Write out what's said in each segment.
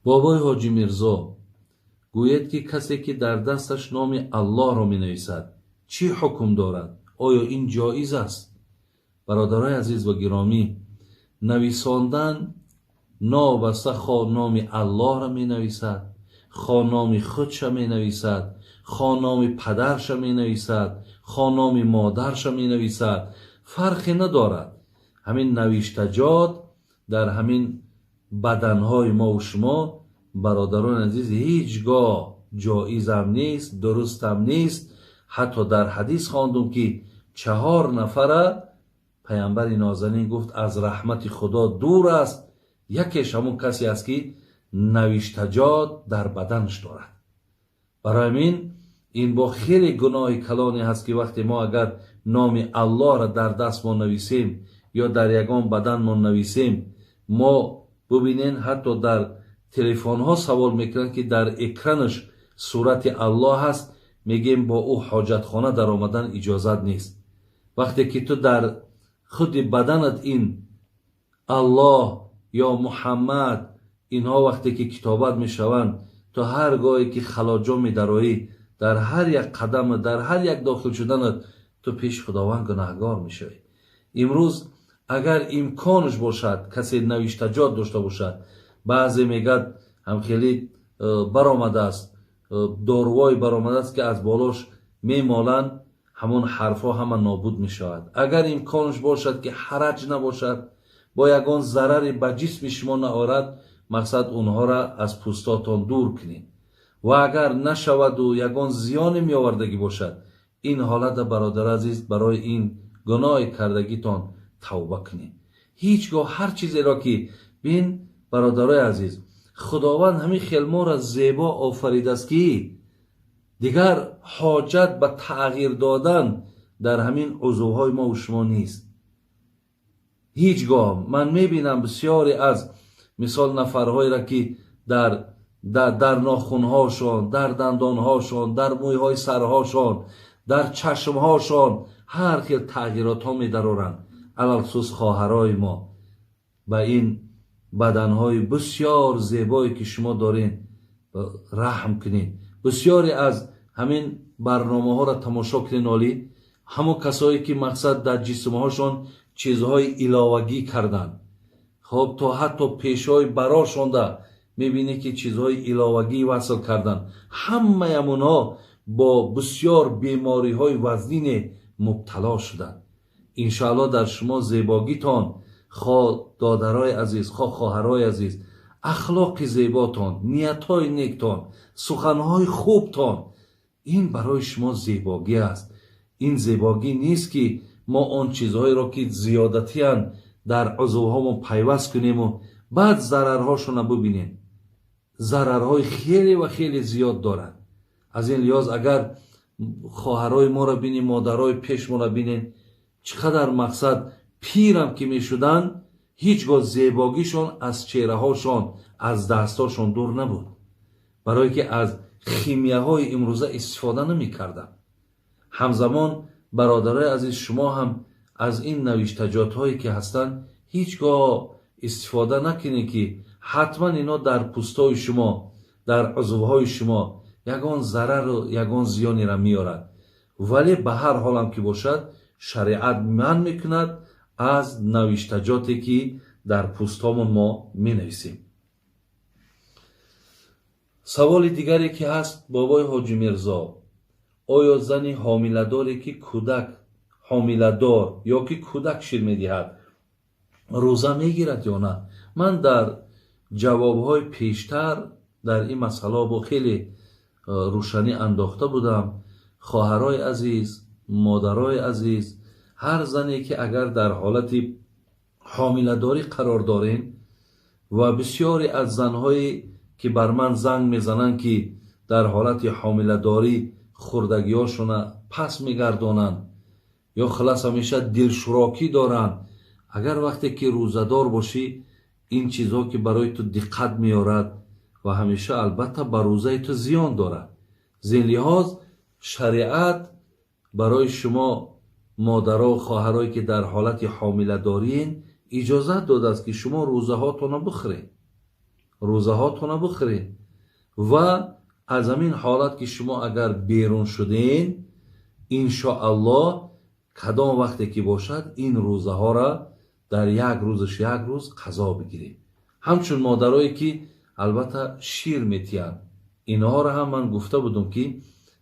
бобои ҳоҷӣ мирзо гӯяд, ки касе ки дар дасташ номи аллоҳро менависад чӣ ҳукм дорад? оё ин ҷоиз аст? бародарои азиз ва гиромӣ, нависондан новобаста хоҳ номи аллоҳро менависад, хоҳ номи худша менависад, хоҳ номи падарша менависад, хоҳ номи модарша менависад, фарқе надорад. ҳамин навиштаҷот дар ҳамин баданҳои мову шумо, бародарони азиз, ҳеҷ гоҳ ҷоизам нест, дурустам нест. ҳатто дар ҳадис хондум, ки 4 нафара пайғамбари нозанин гуфт аз раҳмати худо дур аст. якеш ҳамун касе аст, ки навиштаҷот дар баданаш дорад. барои ҳамин ин бо хеле гуноҳи калоне ҳаст, ки вақте мо агар номи аллоҳро дар дастмон нависем ё дар ягон баданмон нависем, мо бубинен ҳатто дар телефонҳо савол мекунанд, ки дар экранаш сурати аллоҳ ҳаст, мегем бо ӯ ҳоҷатхона дар омадан иҷозат нест. вақте ки ту дар худи баданат ин аллоҳ ё муҳаммад, инҳо вақте ки китобат мешаванд, то ҳар гоҳе ки халоҷо медароӣ, дар ҳар як қадамат, дар ҳар як дохил шуданат, ту пеши худованд гунаҳгор мешавӣ. имрӯз агар имконаш бошад, касе навиштаҷот дошта бошад, баъзе мегӯяд ҳамхелӣ баромадааст, дорувое баромадааст, ки аз болош мемоланд, ҳамон ҳарфҳо ҳама нобуд мешавад. агар имконаш бошад, ки ҳараҷ набошад, бо ягон зараре ба ҷисми шумо наорад, мақсад онҳоро аз пӯстотон дур кунед. ва агар нашаваду ягон зиёне меовардагӣ бошад, ин ҳолата бародар азиз, барои ин гуноҳи кардагитон тавба кунед. ҳеҷ гоҳ ҳар чизеро ки бин бародарои азиз, худованд ҳамин хел моро зебо офаридааст, ки дигар ҳоҷат ба тағйир додан дар ҳамин узвҳои мову шумо нест. ҳеҷ гоҳ ман мебинам бисёре аз мисол нафарҳоеро, ки дар нохунҳошон, дар дандонҳошон, дар мӯйҳои сарҳошон, дар чашмҳошон ҳар хел тағйиротҳо медароранд. алалхусус хоҳарои мо, ба ин баданҳои бисёр зебое ки шумо доред раҳм кунед. бисёре аз ҳамин барномаҳоро тамошо кунед. олӣ ҳамон касое ки мақсад дар ҷисмҳошон чизҳои иловагӣ карданд, хоб то ҳатто пешҳои барошонда мебинед, ки чизҳои иловагӣ васл карданд. ҳамаи амонҳо бо бисёр бемориҳои вазнине мубтало шуданд. иншоалло дар шумо зебогитон, хоҳ додарои азиз, хоҳ хоҳарои азиз, ахлоқи зеботон, ниятҳои нектон, суханҳои хубтон, ин барои шумо зебогӣ аст. ин зебогӣ нест, ки мо он чизҳоеро, ки зиёдатиян дар узвҳомон пайваст кунему, баъд зарарҳошона бубинем. зарарҳои хеле ва хеле зиёд дорад. аз ин лиҳоз агар хоҳарои моро бинем, модарои пешмонро бинем, чӣ қадар мақсад пирам ки мешуданд, ҳеҷ гоҳ зебогишон аз чеҳраҳошон, аз дастҳошон дур набуд, барое ки аз химияҳои имрӯза истифода намекарданд. ҳамзамон бародарои азиз, шумо ҳам аз ин навиштаҷотҳое ки ҳастанд ҳеҷ гоҳ истифода накунед, ки ҳатман ино дар пӯстои шумо, дар узвҳои шумо ягон зарару ягон зиёнеро меорад. вале ба ҳар ҳолам ки бошад, шариат манъ мекунад аз навиштаҷоте ки дар пӯстҳомон мо менависем. саволи дигаре ки ҳаст, бобои ҳоҷӣ мирзо, оё зани ҳомиладоре ки кӯдак ҳомиладор ё ки кӯдак шир медиҳад, рӯза мегирад ё на? ман дар ҷавобҳои пештар дар ин масъала бо хеле рӯшанӣ андохта будам. хоҳарои азиз, модарои азиз, ҳар зане ки агар дар ҳолати ҳомиладорӣ қарор дорем ва бисёре аз занҳое ки бар ман занг мезананд, ки дар ҳолати ҳомиладорӣ хурдагиҳошона пас мегардонанд ё халас ҳамеша дилшӯрокӣ доранд, агар вақте ки рӯзадор бошӣ, ин чизҳо ки барои ту диққат меорад ва ҳамеша албатта ба рӯзаи ту зиён дорад. зин лиҳоз шариат барои шумо модаро хоҳароe ки дар ҳолати ҳомиладориен иҷозат додааст, ки шумо рӯзаҳотонро бихӯред. روزه هاتون بخورید. و از همین حالت که شما اگر بیرون شدین، انشاءالله کدام وقتی که باشد این روزه ها را در یک روزش یک روز قضا بگیرید. همچون مادرایی که البته شیر میتیان، اینها را هم من گفته بودم که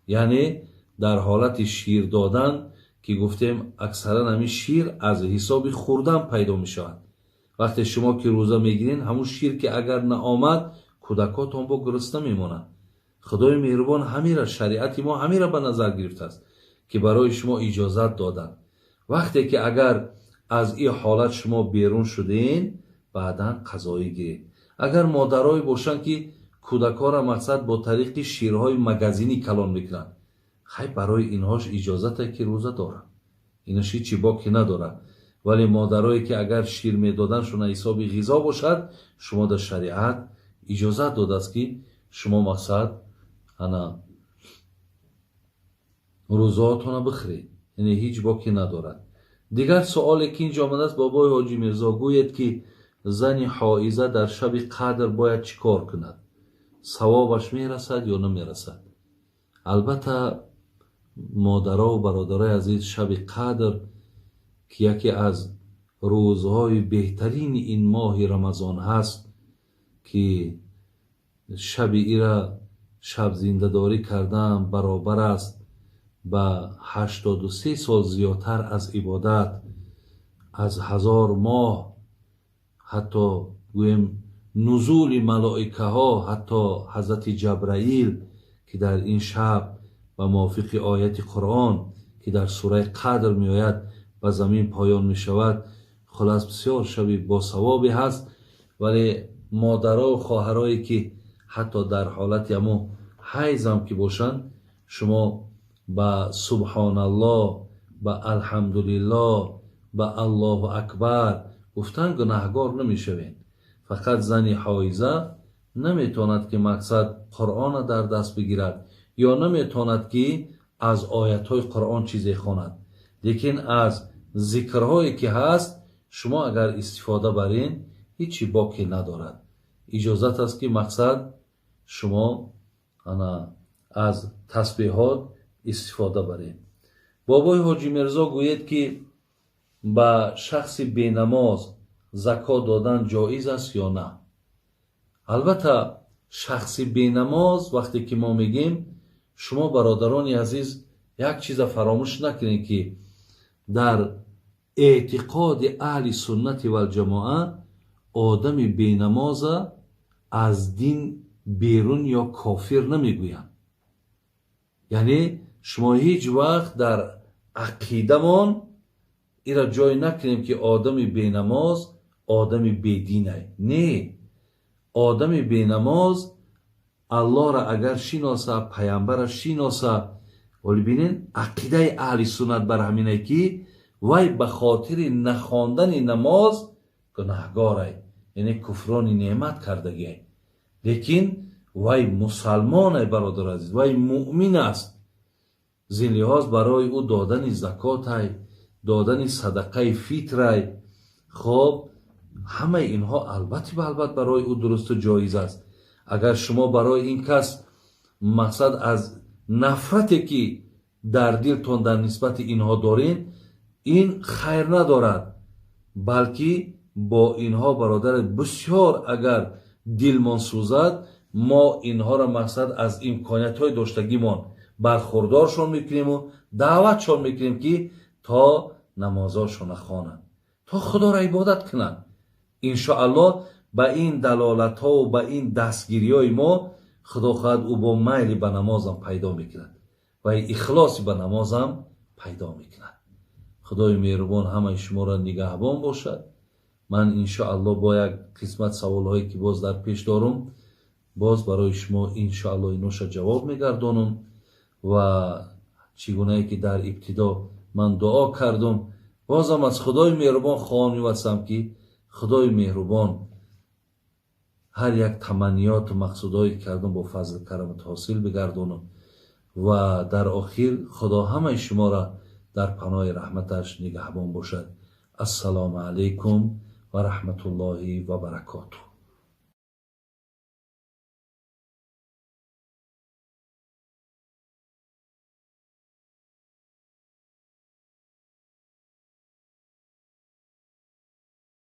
یعنی در حالت شیر دادن که گفتیم اکثرا همین شیر از حساب خوردن پیدا می شود. وقتی شما که روزه میگیرین همون شیر که اگر نه آمد کودکاتون با گرسنه میمونن. خدای مهربان همین را، شریعت ما همین را به نظر گرفته است که برای شما اجازت دادن. وقتی که اگر از این حالت شما بیرون شدین بعدا قضایی گیرید. اگر مادرای باشن که کودکا را مقصد با طریق شیرهای مگزینی کلان میکنن، خیلی برای اینهاش اجازت که روزه دارن، اینش چی باکی نداره. ولی مادرایی که اگر شیر میدادن شون حساب غذا باشد، شما در شریعت اجازت داده است که شما مقصد انا روزهاتون بخورید، یعنی هیچ باکی ندارد. دیگر سوالی که اینجا آمده است، بابای حاجی میرزا گوید که زن حائضه در شب قدر باید چیکار کند؟ ثوابش میرسد یا نمیرسد؟ البته مادرها و برادرای عزیز، شب قدر که یکی از روزهای بهترین این ماه رمضان هست که شب ایرا شب زنده‌داری کردن برابر است با 83 سال زیادتر از عبادت، از 1000 ماه. حتی گویم نزول ملائکه ها، حتی حضرت جبرائیل که در این شب و موافق آیت قرآن که در سوره قدر می آید و زمین پایان می شود. خلاص بسیار شبی با ثوابی هست. ولی مادرها و خواهرایی که حتی در حالت همو حیض هم که باشن، شما با سبحان الله، با الحمدلله، با الله اکبر گفتن گناهگار نمی شوین. فقط زنی حایضه نمیتواند که مقصد قرآن در دست بگیرد یا نمیتواند که از آیت‌های قرآن چیزی خواند، لیکن از ذکرهایی که هست شما اگر استفاده برین هیچی باکی ندارد. اجازت است که مقصد شما از تسبیحات استفاده برین. بابای حاجی میرزا گوید که با شخص بینماز زکات دادن جایز است یا نه؟ البته شخص بینماز وقتی که ما میگیم، شما برادران عزیز یک چیز فراموش نکنید که در اعتقاد اهل سنت و الجماعه آدم بینماز از دین بیرون یا کافر نمیگویند. یعنی شما هیچ وقت در عقیده من ایرا جای نکنیم که آدم بینماز آدم بیدینه. نه، آدم بینماز الله را اگر شناسه، پیامبر را شناسه، ولی بینین عقیده اهل سنت بر همینه که وای به خاطر نخواندن نماز گناهگاره، یعنی کفران نعمت کردگی. لیکن وای مسلمان برادر عزیز، وای مؤمن است. زین لحاظ برای او دادن زکات، دادن صدقه فطر، خب همه اینها البته برای او درست و جایز است. اگر شما برای این کس مقصد از نفرتی که در دلتون در نسبت اینها دارین، این خیر ندارد، بلکه با اینها برادر بسیار اگر دلمان سوزد، ما اینها را مقصد از امکانیت های داشتگیمان برخوردارشون میکنیم و دعوتشون میکنیم که تا نمازاشون خوانند، تا خدا را عبادت کنند. انشاءالله با این دلالت ها و با این دستگیری های ما خدا خواهد او با میل به نمازم پیدا میکند و اخلاصی به نمازم پیدا میکند. خدای مهربان همه شما را نگهبان باشد. من انشاءالله با یک قسمت سوال هایی که باز در پیش دارم باز برای شما انشاءالله اینوش جواب میگردانم و چگونه که در ابتدا من دعا کردم، بازم از خدای مهربان خواهم می‌وستم که خدای مهربان هر یک تمنیات و مقصودهایی کردم با فضل کرمت حاصل بگردانم و در آخر خدا همه شما را در پناه رحمتش نگهبان باشد. السلام علیکم و رحمت الله و برکاته.